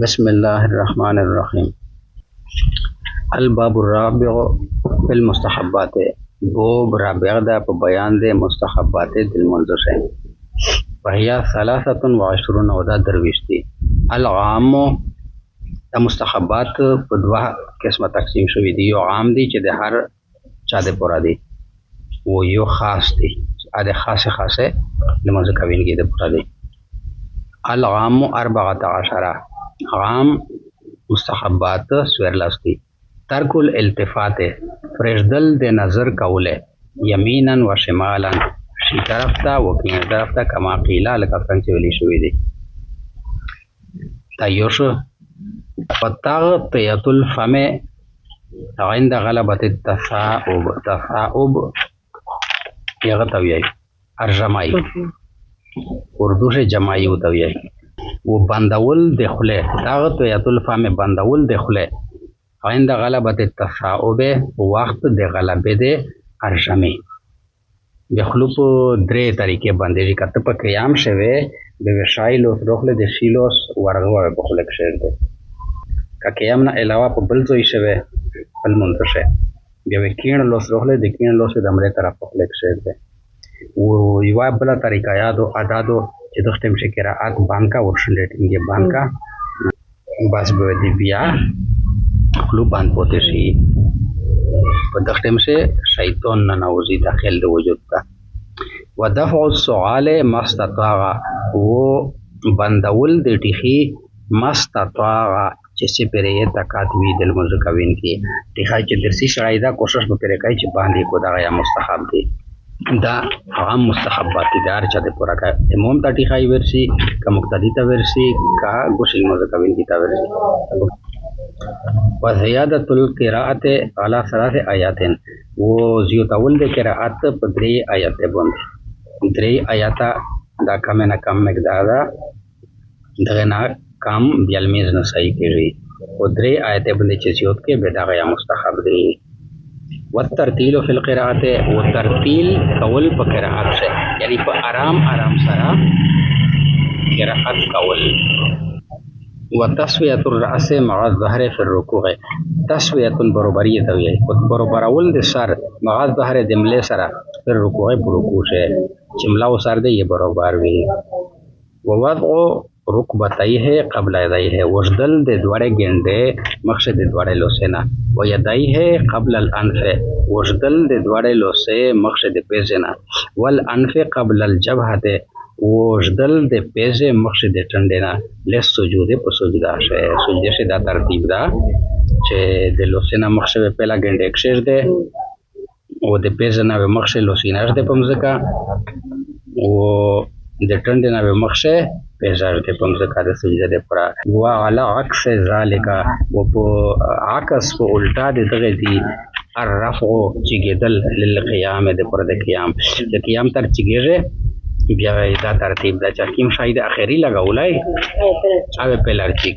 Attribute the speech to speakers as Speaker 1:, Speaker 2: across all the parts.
Speaker 1: بسم الله الرحمن الرحیم. الباب الرابع فی المستحبات. باب رابع دا په بیان د مستحبات د المنځ شه. وهي 23 او دا درویشتي. العام د مستحبات په دوه قسمه تقسیم شوی دی. یو عام دی چې د هر چا د پورا دی، او یو خاص دی چې د خاصه لمنځ کوونکی د پورا دی. العام 14 عام مستحبات سورلاستی. ترک الالتفات فرشدل د نظر کوله یمینا و شمالا، شی طرف ته و کینه طرف ته، کما قیله لکه څنګه چې ویلي شوی دی. دا یو شو. وتغطیة الفم عند غلبة التثاؤب یغتویی ارجمائی، اردو سے جمائی وتویی. و بندول د خله، تغطیة الفم بندول د خله عند غلبة التثاؤب وقت د غلبه د ارجمه. د خلو په درې طریقې باندې کته په قیام شوه د وشایلو روخله د شیلوس ورغه په خله کشر ده. که قیام نه علاوه په بل ځای شوه بل منتشه بیا وکین لوس روخله د کین لوس د امره طرف په خله کشر ده. و یو بل طریقه یادو عدادو چې د ختم شکرات بانکا ورشلټینګ بانکا بس به دی بیا خلو باند پوتے شي په دختم سے شیطان نه نوزی داخل د وجود ته. و دفع السؤال مستطاع، و بندول د ټیخي مستطاع چې سي پرې طاقت وی دل منځ کوین کی ټیخای چې درسي شړای دا کوشش به پرې کوي چې باندې کو دا یا مستحب دی. دا عام مستحبات دار چا د پورا کا امام ته ټیخای ورسی کا مقتدی ته ورسی کا غسل منځ کوین کی ته ورسی. و زیادت القراءت علی 3 آیات، و زیاتول د قرائت په 3 آیات باندې. 3 آیات دا کم نه کم مقدار دغه نه کم بیالمیز نه صحیح کیږي، او 3 آیات باندې چې زیات کې به دا یا مستحب دی. والترتیل فی القراءت، و ترتیل کول په قرائت سے یعنی په آرام آرام سره قرائت کول. وتسویة الرأس مع الظهر في الركوع، تسویة برابریت وی برابرول د سر مع الظهر د ملي سره په رکوع په رکوع سے چې ملا او سر د یې برابر وی. ووضع ركبتيه قبل يديه، وجدل د دوړې ګنډې مقصد د دوړې لوسینا. و يديه قبل الانف، وجدل د دوړې لوسه مقصد د پیزنا. والانف قبل الجبهه، وجدل د پیزه مقصد د ټنډینا. لس سجود په سجدا شه، سجده شه دا ترتیب دا چې د لوسینا مقصد پهلا ګنډې کشر ده، او د پیزنا به مقصد لوسینا ده پمزکا، او د ټنډینا به مقصد پیزار ته پمزکا د سجده ده پورا. و علی عکس ذالک، و په عکس په الټا د دغه دی الرفع چګیدل للقیام د پر د قیام د قیام تر چګیږي بیا دا ترتیب دا چې کیم شاید اخیری لګولای او پهلار چې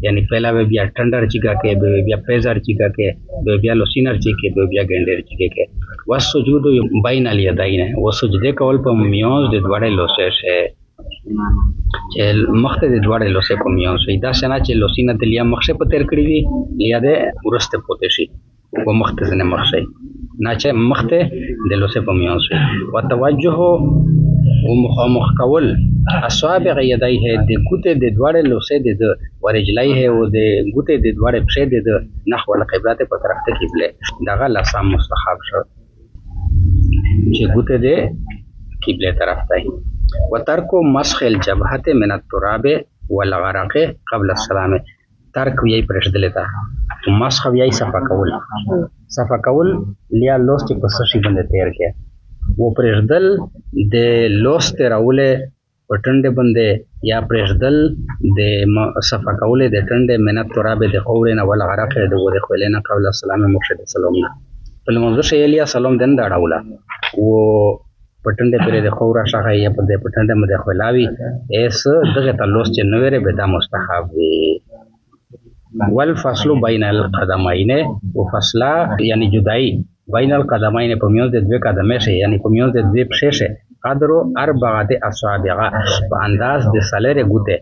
Speaker 1: یعنی پهلا به بیا ټنډر چګه کې بیا پیزار چګه کې بیا لوسینر چګه کې بیا ګنډر چګه کې. والسجود بین الیدین، و سجده کول په میونز د دوړې لوسه شه چې مخته د دوړې لوسه په میونز وي. دا څنګه چې لوسینه د لیا مخشه په تیر کړی وي لیا د ورسته پوتې شي و مخته نه مخشه نه چې مخته د لوسه په میونز وي. وتوجه و مخامخ کول اصابع یدیه، د ګوتې د دوړې لوسه د ورجلیه او د ګوتې د دوړې پښې د نحو القبلة په طرف ته قبله. دغه لسم مستحب شو چې ګوتې د قبله طرف ته. وترک مسح الجبهة من التراب والغرق قبل السلام، ترک یې پرېښدل تا مسح یې صفا کول. صفا کول لیا لوس چې په سشي باندې تیر کې، و پرېښدل د لوس تیرولې په ټنډې باندې، یا پرېښدل د صفا کولې د ټنډې من التراب د خورې نه والغرق د ور خولې نه قبل السلام مقصد سلام نه. په لمونځ شه لیا سلام دن دا ډاوله و پټنډه پرې د خورا شغه یا په دې پټنډه مده خلاوي ایس دغه تلوس چې نوره به دا مستحب وي. والفصل بین القدمین، و فصله یعنی جدائی بین القدمین په میونځ د دوه قدمه شه یعنی په میونځ د دوه پښې شه قدر 4 اصابع په انداز د سلره ګوته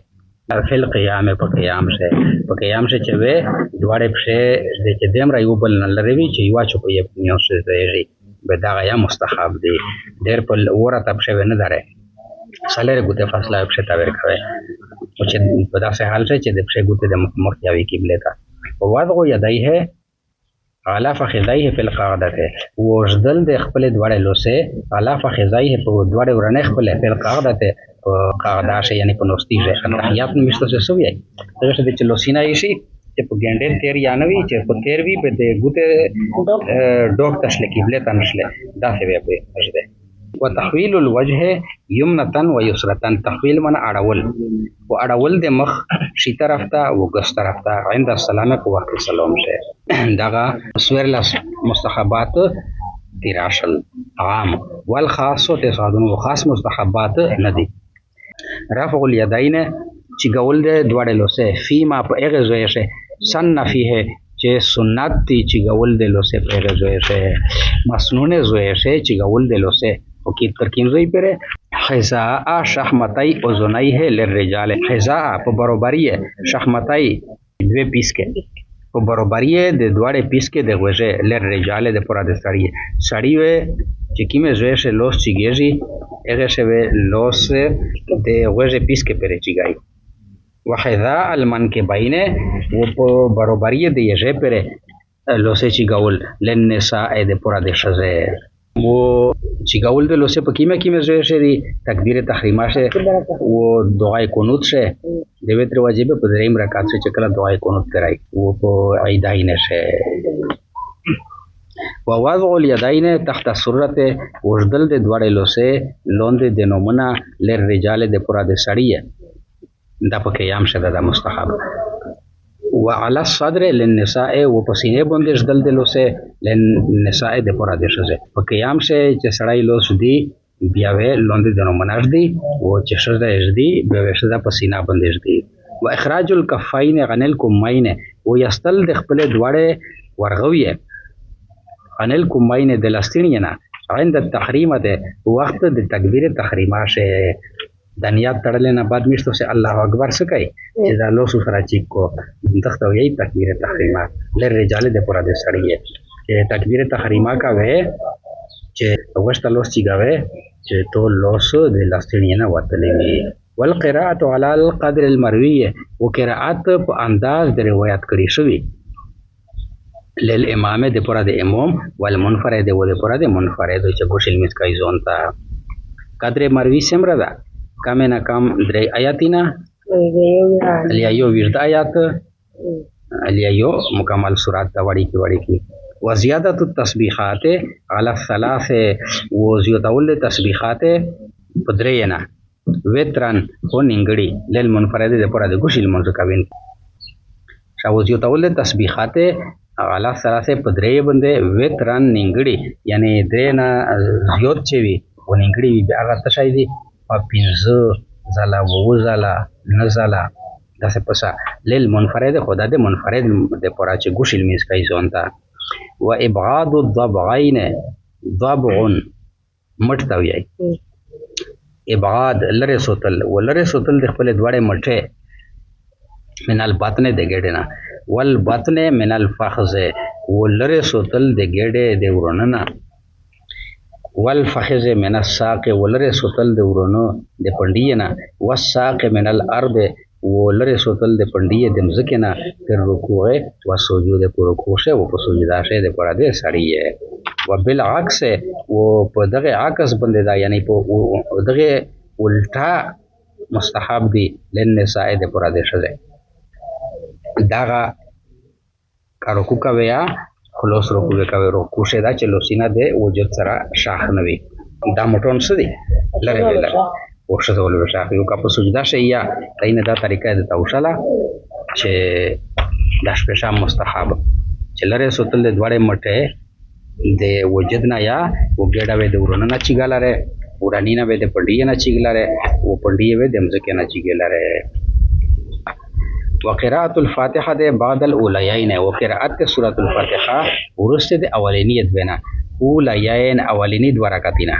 Speaker 1: فل قیام په قیام شه چې وې دواړه پښې د چې دیم را یو بل نه لري چې یو چو په یو څه دی به دا یا مستحب دی ډېر په اوره ته پښې نه دره سالره ګوته فاصله پښې تا ورکوي او چې په داسې حال کې چې د پښې ګوته د مخ یاوي قبله ته وضع یدیه علا فخذیه فی القعده وجدل د خپل دواړه لوسه علا فخذیه په دواړه ورنه خپل فی القعده په قعده شي یعنی په نوستیږي تحیات نمشته څه سوی دغه څه د لوسینا یې شي چې په ګنډې تیر یا نه وي چې په تیر وي په د ګوته ډوک تشل قبله ته نشله دا څه وي په مجده وتحويل الوجه يمنة ويسرة تحويل من اړول او اړول د مخ شي طرف ته او ګس طرف ته عند السلام په وخت سلام شه دغه سورلس مستحبات تیراشل عام والخاص تصادن وخاص مستحبات ندي رفع اليدين چې ګول د دواړه لوسه فيما په هغه ځای شه سن فيه چې سنت دي چې ګول د لوسه په هغه ځای شه مسنون ځای شه چې ګول د لوسه او کې ترکین ځای پره خزاء شحمتای اذنیه للرجال خزاء په برابرۍ شحمتای دوه پیس کې په برابرۍ د دواړه پیس کې د غوږه للرجال د پورا د سړی و چې کیمه ځای شه لوس چیږي هغه شه لوس د غوږه پیس کې پره چیږي وحذاء المنكبين و برابرۍ د یجه پره لوسه چیګول لنساء د پورا د شزه و چیګول د لوسه په کیمه ځای شه دی تکبیر تحریمه شه و دعای قنوت شه د وتر واجب په دریم رکعت څخه کله دعای قنوت کرای و په عیدین شه ووضع اليدين تحت السرة وجدل د دواړه لوسه لوند د نومنا للرجال د پورا د سړی دا په قیام شه د مستحب وعلى الصدر للنساء و پسینه باندې جدل د لوسه للنساء د پورا د شزه په قیام شه چې سړی لوس دی بیا وې لوند د نومناش دی او چې شزه دی بیا وې شزه پسینه باندې دی و اخراج الكفين عن الكمين و یستل د خپل دواړه ورغویه عن الكمين د لاستینینا عند التحریم ده وقت د تکبیر تحریمه شه دنیا تړلې نه بعد میشته سه الله اکبر سکای چې دا لوس سره چیک کو دغه یی تکبیر تحریمه لرجال د پورا د سړی چې تکبیر تحریمه کا وې چې وشت لوس چیګاوي چې تو لوس د لاستینه وتلې وي والقراءه على القدر المروي وقراءت په انداز د روایت کړي شوی للامام د پورا د امام والمنفرد و د پورا د منفرد چې ګوشل مسکای زون تا قدر مروي سمره ده کم نه کم درې آیاتینا الیایو ورد آیات الیایو مکمل سورات تا وړي کی وزیادت التسبیحات علی الثلاث وزیادت التسبیحات پدرینا وترن او ننګړي للمنفرد د پورا د ګوشل منځ کاوین شاوزیادت التسبیحات علی الثلاث پدری باندې وترن ننګړي یعنی درینا زیات چوي و ننګړي به هغه تشای دي پینځه زلا وو زلا نزلا داسې پسا لیل منفرد خدا د منفرد د پورا چې ګوشل میز کوي ځونتا و ابعاد الضبعين ضبع مټتاوي ابعاد لره سوتل ولره سوتل د خپل دواړه مټه من البطن د ګډنا والبطن من الفخذ ولره سوتل د ګډه د وروننا والفخذ من الساق ولره سوتل د ورونو د پندینا والساق من الارض ولره سوتل د پندیه د مزکنا پر رکوع او سجود پر رکوع او په سجدا شه د پر د سړی وبالعکس او په دغه عکس باندې دا یعنی په دغه الټا مستحب دی لنساء د پر د شه داغه کارکو کویا خلاص رکوع کوي رکوع شه دا چې لوسینا د وجود سره شاخ نوي دا مټون څه دی لره ویل او څه ډول شاخ یو کا په سجدا شه یا کینه دا طریقه د توشلا چې د شپه مستحب چې لره سوتل د دواړه مټه د وجود نه یا وګړه وې د ورونه نه چیګالره ورانی نه وې د پډی نه چیګلاره او پډی وې د مزکه نه چیګلاره وقراءة الفاتحة ده بعد الأوليين وقراءة سورة الفاتحة ورسته ده اولینیت بنا أوليين اولینی دو رکعتینا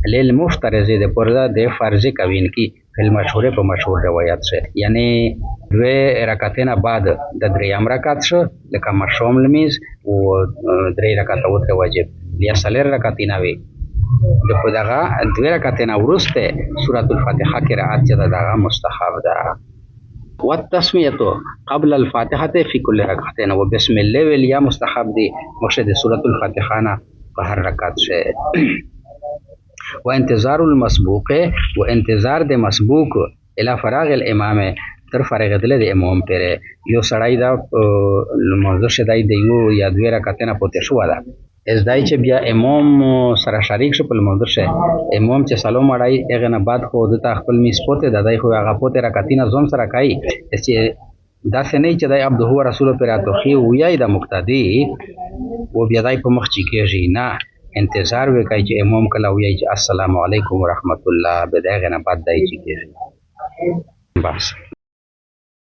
Speaker 1: للمفترض ده پرده ده فرض کوین کی فی المشهور په مشهور روایت سے یعنی دوی رکعتونه بعد د دریم رکعت شو لکه مشروم لمیز او درې رکعته وتر واجب یا څلور رکعتونه وي د په دغه دوه رکعتونه وروسته سورۃ الفاتحه قرأت چې دغه مستحب ده والتسمیه قبل الفاتحه فی کل رکعتین و بسم الله ویل یا مستحب دی مخکې د سورۃ الفاتحه نه په هر رکعت شه و انتظار المسبوق و انتظار د مسبوق الى فراغ الامام تر فارغېدل د امام پرې یو سړی دا لمونځ شدای د یو یا دوه رکعتونه پوتې شو ده از دای چې بیا امام سره شریک شو په لمونځ شه امام چې سلام اړای هغه نه بعد خو د خپل میس پوتې د دای خو هغه پوتې رکعتینه زوم سره کوي چې دا څنګه چې دای عبد هو رسول پر اتوخي ویای د مقتدی و بیا دای په مخ چې کېږي نه انتظار وکړي چې امام کله ویای چې السلام علیکم ورحمت الله به دغه نه بعد دای چې کېږي بس